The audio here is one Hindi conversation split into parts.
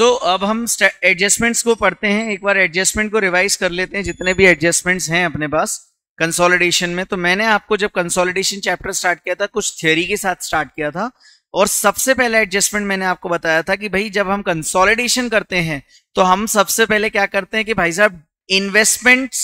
अब हम एडजस्टमेंट्स को पढ़ते हैं। एक बार एडजस्टमेंट को रिवाइज कर लेते हैं, जितने भी एडजस्टमेंट्स हैं अपने पास कंसोलिडेशन में। तो मैंने आपको जब कंसोलिडेशन चैप्टर स्टार्ट किया था, कुछ थ्योरी के साथ स्टार्ट किया था, और सबसे पहला एडजस्टमेंट मैंने आपको बताया था कि भाई जब हम कंसोलिडेशन करते हैं तो हम सबसे पहले क्या करते हैं कि भाई साहब इन्वेस्टमेंट्स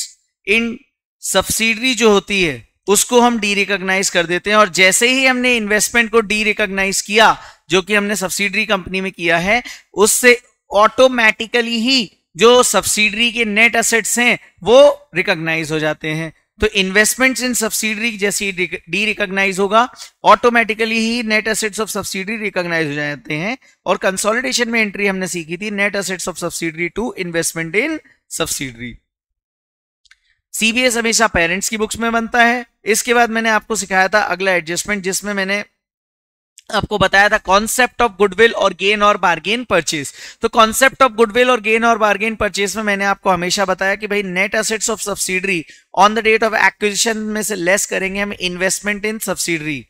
इन सब्सिडरी जो होती है उसको हम डी रिकॉग्नाइज कर देते हैं। और जैसे ही हमने इन्वेस्टमेंट को डी रिकॉग्नाइज किया, जो कि हमने सब्सिडरी कंपनी में किया है, उससे ऑटोमेटिकली ही जो सब्सिडरी के नेट एसेट्स हैं वो रिकॉग्नाइज हो जाते हैं। तो इन्वेस्टमेंट्स इन सब्सिडरी जैसे डी रिकॉग्नाइज होगा, ऑटोमेटिकली ही net assets of subsidiary recognise हो जाते हैं। और कंसोलिडेशन में एंट्री हमने सीखी थी net assets of subsidiary to investment in subsidiary. CBS हमेशा पेरेंट्स की बुक्स में बनता है। इसके बाद मैंने आपको सिखाया था अगला एडजस्टमेंट, जिसमें मैंने आपको बताया था कॉन्सेप्ट ऑफ गुडविल और गेन और बार्गेन परचेज। तो कॉन्सेप्ट ऑफ गुडविल और गेन और बार्गेन परचेज में मैंने आपको हमेशा बताया कि भाई net assets of subsidiary on the date of acquisition में से लेस करेंगे हम investment in subsidiary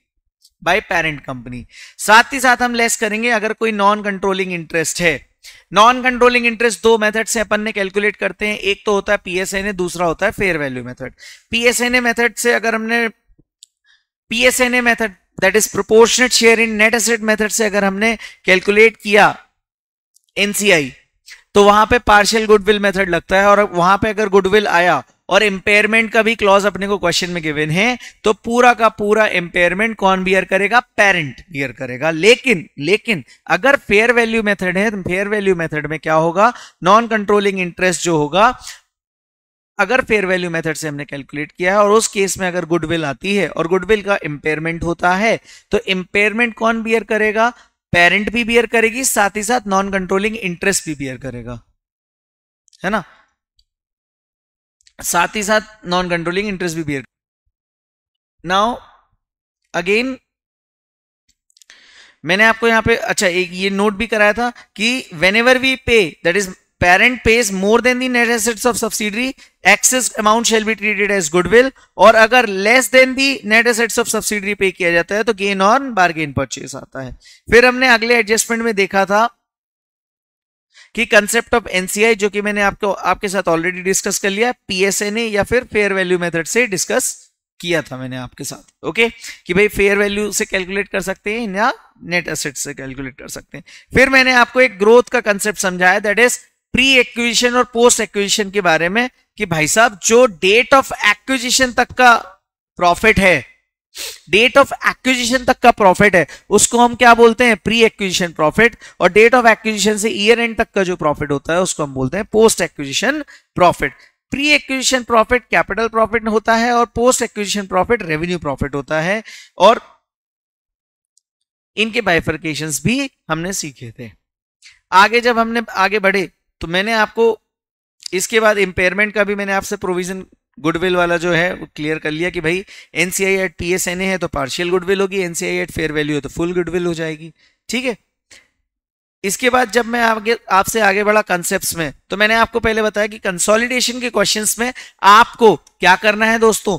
by parent company. साथ ही साथ हम लेस करेंगे अगर कोई नॉन कंट्रोलिंग इंटरेस्ट है। नॉन कंट्रोलिंग इंटरेस्ट दो मेथड से अपन ने कैलकुलेट करते हैं, एक तो होता है पीएसएनए, दूसरा होता है fair value method. PSNA method से अगर हमने PSNA method that is proportionate share in net asset method से अगर हमने कैलकुलेट किया एनसीआई, तो वहां पे पार्शियल गुडविल मेथड लगता है। और वहां पे अगर गुडविल आया और इंपेयरमेंट का भी क्लॉज अपने को क्वेश्चन में गिवन है, तो पूरा का पूरा इंपेयरमेंट कौन बियर करेगा? पेरेंट बियर करेगा। लेकिन अगर फेयर वैल्यू मेथड है, तो फेयर वैल्यू मेथड में क्या होगा? नॉन कंट्रोलिंग इंटरेस्ट जो होगा, अगर फेयर वैल्यू मेथड से हमने कैलकुलेट किया है और उस केस में अगर गुडविल आती है और गुडविल का इंपेयरमेंट होता है, तो इंपेयरमेंट कौन बियर करेगा? पेरेंट भी बियर करेगी, साथ ही साथ नॉन कंट्रोलिंग इंटरेस्ट भी बियर करेगा, है ना, साथ ही साथ नॉन कंट्रोलिंग इंटरेस्ट भी बियर। नाउ अगेन मैंने आपको यहां पे अच्छा एक ये नोट भी कराया था कि व्हेनेवर वी पे, that is parent pays more than the net assets of subsidiary, excess amount shall be treated as goodwill, और अगर less than the net assets of subsidiary पे किया जाता है तो gain on bargain purchase आता है। फिर हमने अगले एडजस्टमेंट में देखा था कि कंसेप्ट ऑफ एनसीआई, जो कि मैंने आपके साथ ऑलरेडी डिस्कस कर लिया, पीएसएनए या फिर फेयर वैल्यू मेथड से डिस्कस किया था मैंने आपके साथ, ओके, कि भाई फेयर वैल्यू से कैलकुलेट कर सकते हैं या नेट एसेट से कैलकुलेट कर सकते हैं। फिर मैंने आपको एक ग्रोथ का कंसेप्ट समझाया, दैट इज प्री एक्विजिशन और पोस्ट एक्विजिशन के बारे में, कि भाई साहब जो डेट ऑफ एक्विजिशन तक का प्रॉफिट है, डेट ऑफ एक्विजिशन तक का प्रॉफिट है, उसको हम क्या बोलते हैं? Pre acquisition profit. और डेट ऑफ एक्विजिशन से ईयर एंड तक का जो प्रॉफिट होता है उसको हम बोलते हैं post acquisition profit. Pre acquisition profit capital profit होता है और post acquisition profit revenue profit होता है, और इनके बाइफर्केशंस भी हमने सीखे थे। आगे जब हमने आगे बढ़े तो मैंने आपको इसके बाद इंपेयरमेंट का भी मैंने आपसे प्रोविजन गुडविल वाला जो है वो क्लियर कर लिया कि भाई एनसीआई एट पीएसएनए है तो पार्शियल गुडविल होगी, एनसीआई एट फेयर वैल्यू है तो फुल गुडविल हो जाएगी, ठीक है। इसके बाद जब मैं आपसे आगे बढ़ा कंसेप्ट्स में, तो मैंने आपको पहले बताया कि कंसोलिडेशन के क्वेश्चंस में आपको क्या करना है दोस्तों?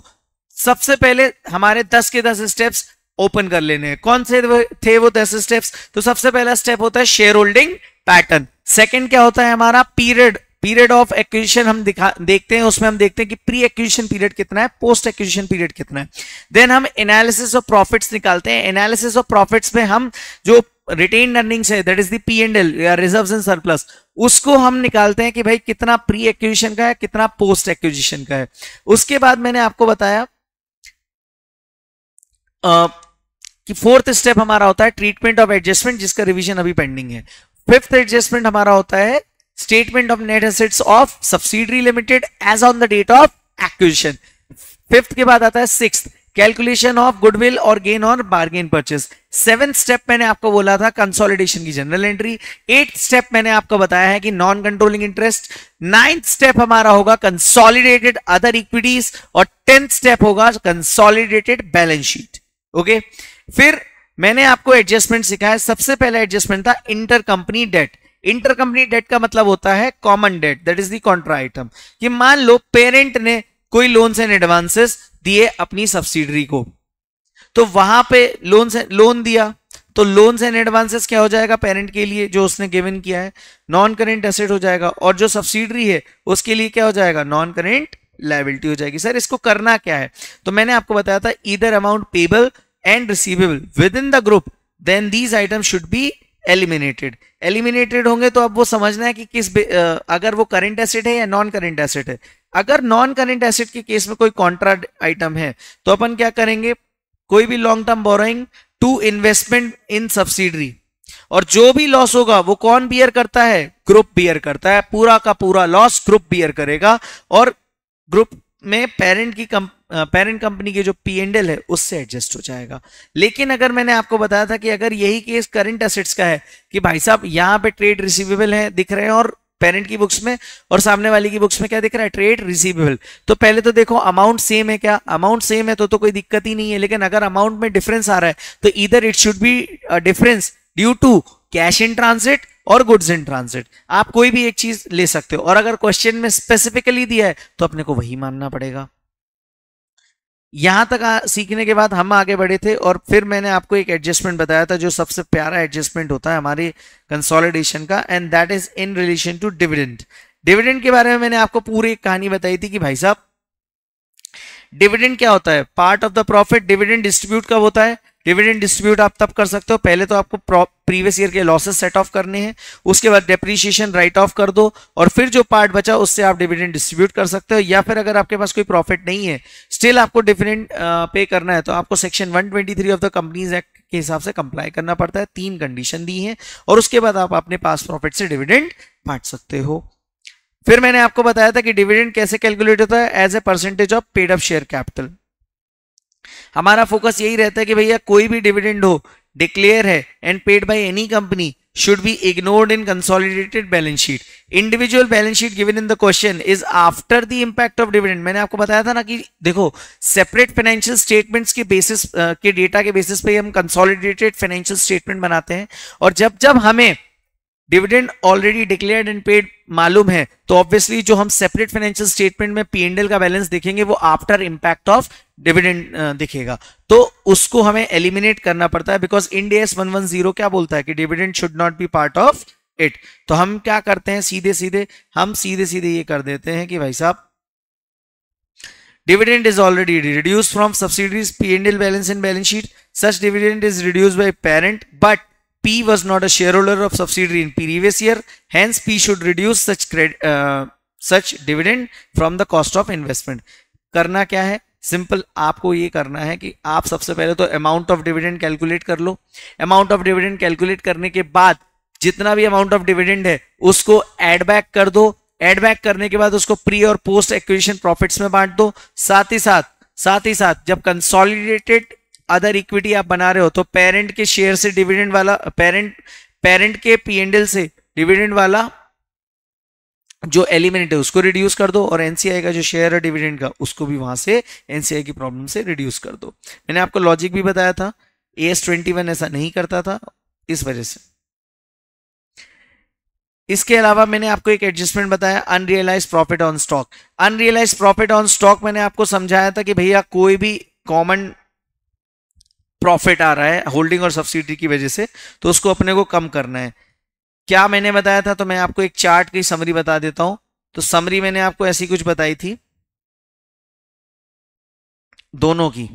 सबसे पहले हमारे 10 के 10 स्टेप्स ओपन कर लेने हैं। कौन से थे वो 10 स्टेप्स? तो सबसे पहला स्टेप होता है शेयर होल्डिंग पैटर्न। सेकंड क्या होता है हमारा? पीरियड ऑफ एक्विजिशन हम देखते हैं, उसमें हम देखते हैं कि प्री एक्विजिशन पीरियड कितना है, पोस्ट एक्विजिशन पीरियड कितना है। देन हम एनालिसिस ऑफ प्रॉफिट्स निकालते हैं। एनालिसिस ऑफ प्रॉफिट्स में हम जो रिटेन्ड अर्निंग्स है, दैट इज द P&L या रिजर्व्स एंड सरप्लस, उसको हम निकालते हैं कि भाई कितना प्री एक्विजिशन का है, कितना पोस्ट एक्विजिशन का है। उसके बाद मैंने आपको बताया कि फोर्थ स्टेप हमारा होता है ट्रीटमेंट ऑफ एडजस्टमेंट, जिसका रिवीजन अभी पेंडिंग है। फिफ्थ एडजस्टमेंट हमारा होता है statement of net assets of subsidiary limited as on the date of acquisition. Fifth के बाद आता है सिक्स्थ, कैलकुलेशन ऑफ गुडविल और gain on bargain purchase. Seventh step मैंने आपको बोला था कंसोलिडेशन की जनरल एंट्री। एट्थ स्टेप मैंने आपको बताया है कि non controlling interest. Ninth step हमारा होगा कंसोलिडेटेड अदर इक्विटीज, और 10th स्टेप होगा कंसोलिडेटेड बैलेंस शीट, ओके। फिर मैंने आपको एडजस्टमेंट सिखाया। सबसे पहला एडजस्टमेंट था इंटरकंपनी डेट। इंटरकंपनी डेट का मतलब होता है common debt, that is the contra item, कि मान लो पेरेंट ने कोई लोन्स एंड एडवांसेस दिए अपनी सब्सिडरी को, तो वहां पे लोन दिया, तो लोन्स एंड एडवांसेस क्या हो जाएगा पेरेंट के लिए जो उसने गिवन किया है, नॉन करेंट एसेट हो जाएगा, और जो सब्सिडरी है उसके लिए क्या हो जाएगा, नॉन करेंट लायबिलिटी हो जाएगी। सर इसको करना क्या है, तो मैंने आपको बताया था either amount payable and receivable within the group, then these items should be eliminated होंगे। तो अब वो समझना है कि अगर वो करंट एसेट है या नॉन करंट एसेट है। अगर नॉन करंट एसेट के केस में कोई कॉन्ट्रा आइटम है तो अपन क्या करेंगे, कोई भी long term borrowing to investment in subsidiary, और जो भी लॉस होगा वो कौन बियर करता है, ग्रुप बियर करता है, पूरा का पूरा लॉस ग्रुप बियर करेगा, और ग्रुप में पेरेंट कंपनी के जो P&L है उससे एडजस्ट हो जाएगा। लेकिन अगर मैंने आपको बताया था कि अगर यही केस करंट एसेट्स का है कि भाई साहब यहाँ पे ट्रेड रिसीवेबल है दिख रहे हैं और पेरेंट की बुक्स में, और सामने वाली की बुक्स में क्या दिख रहा है, ट्रेड रिसीवेबल, तो पहले तो देखो अमाउंट सेम है क्या, अमाउंट सेम है तो कोई दिक्कत ही नहीं है। लेकिन अगर अमाउंट में डिफरेंस आ रहा है तो इधर it should be difference due to cash in transit और गुड्स इन ट्रांजिट। आप कोई भी एक चीज ले सकते हो, और अगर क्वेश्चन में स्पेसिफिकली दिया है तो अपने को वही मानना पड़ेगा। यहां तक सीखने के बाद हम आगे बढ़े थे, और फिर मैंने आपको एक एडजस्टमेंट बताया था जो सबसे प्यारा एडजस्टमेंट होता है हमारे कंसोलिडेशन का, and that is in relation to dividend. Dividend के बारे में मैंने आपको पूरी एक कहानी बताई थी कि भाई साहब डिविडेंड क्या होता है, part of the profit. Dividend distribute कब होता है, डिविडेंड डिस्ट्रीब्यूट आप तब कर सकते हो, पहले तो आपको प्रीवियस ईयर के लॉसेस सेट ऑफ करने हैं, उसके बाद डेप्रीशिएशन राइट ऑफ कर दो, और फिर जो पार्ट बचा उससे आप डिविडेंड डिस्ट्रीब्यूट कर सकते हो। या फिर अगर आपके पास कोई प्रॉफिट नहीं है, स्टिल आपको डिविडेंड पे करना है, तो आपको section 123 of the companies act के हिसाब से कंप्लाई करना पड़ता है। 3 कंडीशन दी है, और उसके बाद आप अपने पास प्रॉफिट से डिविडेंड बांट सकते हो। फिर मैंने आपको बताया था कि डिविडेंड कैसे कैलकुलेट होता है, as a percentage of paid up share capital. हमारा फोकस यही रहता है कि भैया कोई भी डिविडेंड हो, डिक्लेयर है and paid by any company, should be ignored in consolidated balance sheet. Individual balance sheet given in the question is after the impact of dividend. मैंने आपको बताया था ना कि देखो सेपरेट फाइनेंशियल स्टेटमेंट्स के बेसिस के डेटा के बेसिस पे हम कंसोलिडेटेड फाइनेंशियल स्टेटमेंट बनाते हैं, और जब हमें dividend already declared and paid मालूम है तो ऑब्वियसली जो हम सेपरेट फाइनेंशियल स्टेटमेंट में P&L का बैलेंस देखेंगे वो आफ्टर इंपैक्ट ऑफ डिविडेंड दिखेगा, तो उसको हमें एलिमिनेट करना पड़ता है, बिकॉज इंड AS 110 क्या बोलता है कि dividend should not be part of it. तो हम क्या करते हैं, सीधे सीधे ये कर देते हैं कि भाई साहब dividend is already reduced from subsidiaries P&L balance in balance sheet. Such dividend is reduced by parent, but P was not a shareholder of subsidiary in previous year. Hence, P should reduce such dividend from the cost of investment. करना क्या है, सिंपल आपको ये करना है कि आप सबसे पहले तो अमाउंट ऑफ डिविडेंड कैलकुलेट कर लो। अमाउंट ऑफ डिविडेंड कैलकुलेट करने के बाद जितना भी अमाउंट ऑफ डिविडेंड है उसको एड बैक कर दो। एड बैक करने के बाद उसको प्री और पोस्ट एक्विजिशन प्रॉफिट्स में बांट दो। साथ ही साथ जब कंसोलिडेटेड अदर इक्विटी आप बना रहे हो तो पेरेंट के शेयर से डिविडेंड वाला पेरेंट के P&L से डिविडेंड वाला जो एलिमेंट है उसको रिड्यूस कर दो, और एनसीआई का जो शेयर है डिविडेंड का उसको भी वहां से एनसीआई की प्रॉब्लम से रिड्यूस कर दो। मैंने आपको लॉजिक भी बताया था, AS 21 ऐसा नहीं करता था इस वजह से। इसके अलावा मैंने आपको एक एडजस्टमेंट बताया, unrealised profit on stock. Unrealised profit on stock मैंने आपको समझाया था कि भैया कोई भी कॉमन प्रॉफिट आ रहा है होल्डिंग और सब्सिडी की वजह से तो उसको अपने को कम करना है। क्या मैंने बताया था, तो मैं आपको एक चार्ट की समरी बता देता हूं। तो समरी मैंने आपको ऐसी कुछ बताई थी दोनों की,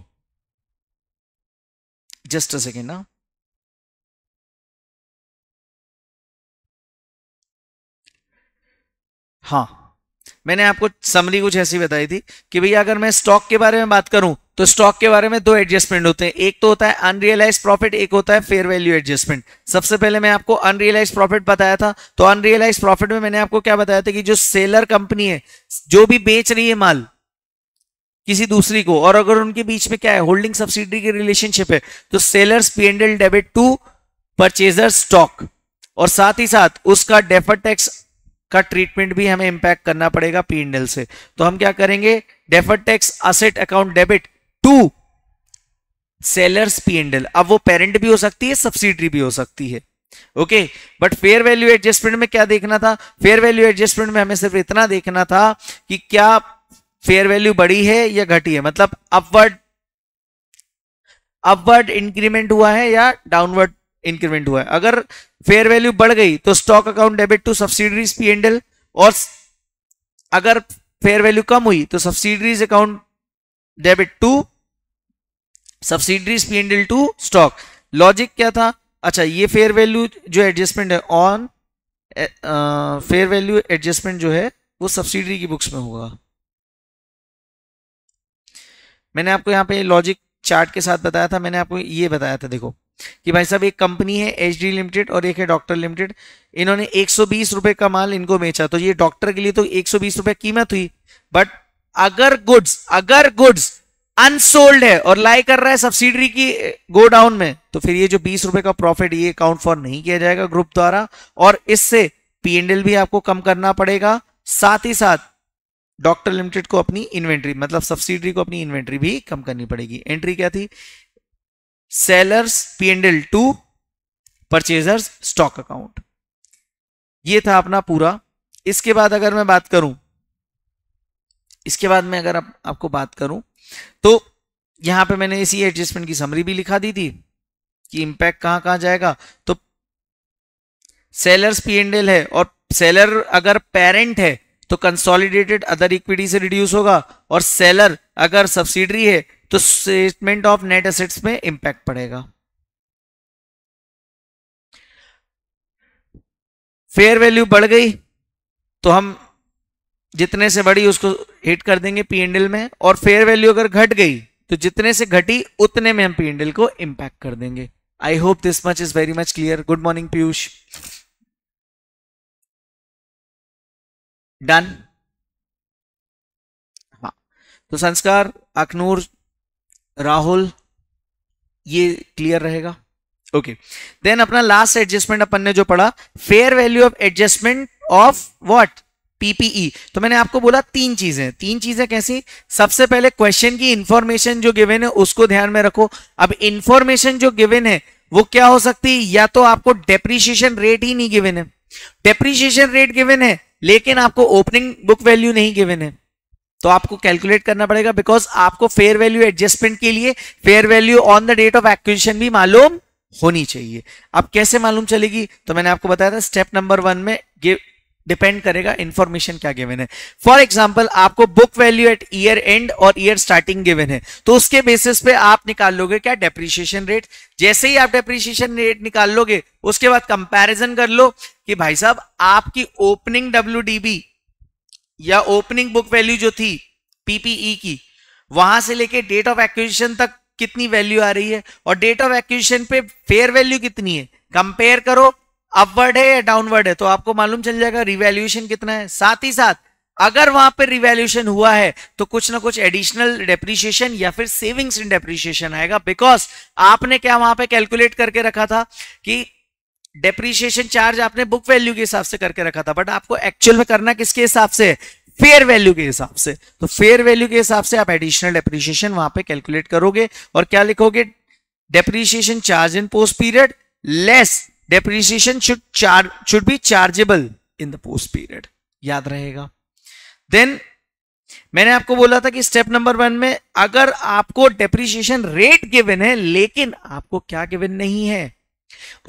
जस्ट अ सेकेंड ना। हाँ, मैंने आपको समरी कुछ ऐसी बताई थी कि भैया अगर मैं स्टॉक के बारे में बात करूं तो स्टॉक के बारे में 2 एडजस्टमेंट होते हैं, एक तो होता है अनरियलाइज्ड प्रॉफिट, एक होता है फेयर वैल्यू एडजस्टमेंट। सबसे पहले मैं आपको अनरियलाइज्ड प्रॉफिट बताया था, तो अनरियलाइज्ड प्रॉफिट में मैंने आपको क्या बताया था कि जो सेलर कंपनी है जो भी बेच रही है माल किसी दूसरी को, और अगर उनके बीच में क्या है होल्डिंग सब्सिडी की रिलेशनशिप है, तो sellers P&L debit to purchaser stock, और साथ ही साथ उसका डेफर्ड टैक्स का ट्रीटमेंट भी हमें इंपैक्ट करना पड़ेगा P&L से। तो हम क्या करेंगे, deferred tax asset account debit to sellers P&L। अब वो पेरेंट भी हो सकती है, सब्सिडरी भी हो सकती है, okay. But fair value adjustment में क्या देखना था, फेयर वैल्यू एडजस्टमेंट में हमें सिर्फ इतना देखना था कि क्या फेयर वैल्यू बढ़ी है या घटी है, मतलब अपवर्ड इंक्रीमेंट हुआ है या डाउनवर्ड इंक्रीमेंट हुआ है। अगर फेयर वैल्यू बढ़ गई तो stock account debit to subsidiaries P&L, और अगर फेयर वैल्यू कम हुई तो subsidiaries account debit to subsidiaries P&L to stock. Logic क्या था? अच्छा, ये फेयर वैल्यू जो एडजस्टमेंट है ऑन फेयर वैल्यू एडजस्टमेंट जो है वो सब्सिडरी की बुक्स में होगा। मैंने आपको यहाँ पे लॉजिक चार्ट के साथ बताया था, मैंने आपको ये बताया था, देखो कि भाई साहब एक कंपनी है HD लिमिटेड और एक है डॉक्टर लिमिटेड, इन्होंने 120 रुपए का माल इनको बेचा, तो ये डॉक्टर के लिए तो 120 रुपए कीमत हुई, बट अगर गुड्स अनसोल्ड है और लाई कर रहा है सब्सिडरी की गोडाउन में, तो फिर ये जो 20 रुपए का प्रॉफिट ये अकाउंट फॉर नहीं किया जाएगा ग्रुप द्वारा, और इससे P&L भी आपको कम करना पड़ेगा, साथ ही साथ डॉक्टर लिमिटेड को अपनी इन्वेंट्री मतलब सब्सिडरी को अपनी इन्वेंट्री भी कम करनी पड़ेगी। एंट्री क्या थी? Sellers P&L to purchasers stock account. ये था अपना पूरा। इसके बाद अगर मैं बात करूं, इसके बाद मैं अगर आपको बात करूं तो यहां पे मैंने इसी एडजस्टमेंट की समरी भी लिखा दी थी कि इंपैक्ट कहां कहां जाएगा। तो सेलर्स P&L है और सेलर अगर पेरेंट है तो कंसोलिडेटेड अदर इक्विटी से रिड्यूस होगा, और सेलर अगर सब्सिडरी है तो स्टेटमेंट ऑफ नेट एसेट्स में इंपैक्ट पड़ेगा। फेयर वैल्यू बढ़ गई तो हम जितने से बढ़ी उसको हिट कर देंगे P&L में, और फेयर वैल्यू अगर घट गई तो जितने से घटी उतने में हम P&L को इंपैक्ट कर देंगे। I hope this much is very much clear. Good morning Piyush. Done. हाँ, तो संस्कार, अखनूर, राहुल, ये क्लियर रहेगा। ओके, देन अपना लास्ट एडजस्टमेंट अपन ने जो पढ़ा, fair value of adjustment of what? PPE। तो मैंने आपको बोला तीन चीजें कैसी? सबसे पहले क्वेश्चन की इंफॉर्मेशन जो गिवन है उसको ध्यान में रखो। अब इंफॉर्मेशन जो गिवन है वो क्या हो सकती है? या तो आपको डेप्रीशिएशन रेट ही नहीं गिवन है, डेप्रीशिएशन रेट गिवन है लेकिन आपको ओपनिंग बुक वैल्यू नहीं गिवन है, तो आपको कैलकुलेट करना पड़ेगा, बिकॉज आपको फेयर वैल्यू एडजस्टमेंट के लिए fair value on the date of acquisition भी मालूम होनी चाहिए। अब कैसे मालूम चलेगी? तो मैंने आपको बताया था स्टेप नंबर 1 में डिपेंड करेगा इंफॉर्मेशन क्या गिवन है। फॉर एग्जांपल आपको book value at year end और ईयर स्टार्टिंग गिवन है, तो उसके बेसिस पे आप निकाल लोगे क्या? Depreciation rate. जैसे ही आप डेप्रीशिएशन रेट निकाल लोगे उसके बाद कंपैरिजन कर लो कि भाई साहब आपकी ओपनिंग WDB या ओपनिंग बुक वैल्यू जो थी PPE की, वहां से लेके डेट ऑफ एक्विजिशन तक कितनी वैल्यू आ रही है, और डेट ऑफ एक्विजिशन पे फेयर वैल्यू कितनी है, कंपेयर करो, अपवर्ड है या डाउनवर्ड है, तो आपको मालूम चल जाएगा रिवैल्यूएशन कितना है। साथ ही साथ अगर वहां पर रिवैल्यूएशन हुआ है तो कुछ ना कुछ एडिशनल डेप्रीशिएशन या फिर सेविंग्स इन डेप्रीशिएशन आएगा, बिकॉज आपने क्या वहां पे कैलकुलेट करके रखा था कि डेप्रीशिएशन चार्ज आपने बुक वैल्यू के हिसाब से करके रखा था, बट आपको एक्चुअल में करना किसके हिसाब से? फेयर वैल्यू के हिसाब से। तो फेयर वैल्यू के हिसाब से आप एडिशनल डेप्रीशिएशन वहां पे कैलकुलेट करोगे और क्या लिखोगे? Depreciation charge in post period less depreciation should be chargeable in the post period. याद रहेगा। देन मैंने आपको बोला था कि स्टेप नंबर 1 में अगर आपको डेप्रीशिएशन रेट गिवन है लेकिन आपको क्या गिवन नहीं है?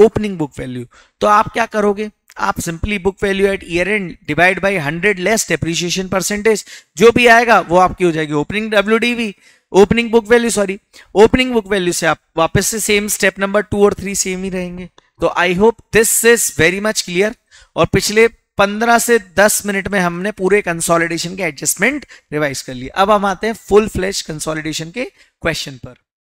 ओपनिंग बुक वैल्यू, तो आप क्या करोगे? आप simply book value at year end divide by 100 less depreciation percentage, जो भी आएगा वो आपकी हो जाएगी opening WDV, opening book value, sorry opening book value से आप वापस से सेम स्टेप नंबर 2 और 3 सेम ही रहेंगे। तो I hope this is very much clear. और पिछले 15 से 10 मिनट में हमने पूरे कंसोलिडेशन के एडजस्टमेंट रिवाइज कर लिए। अब हम आते हैं फुल फ्लेश कंसोलिडेशन के क्वेश्चन पर।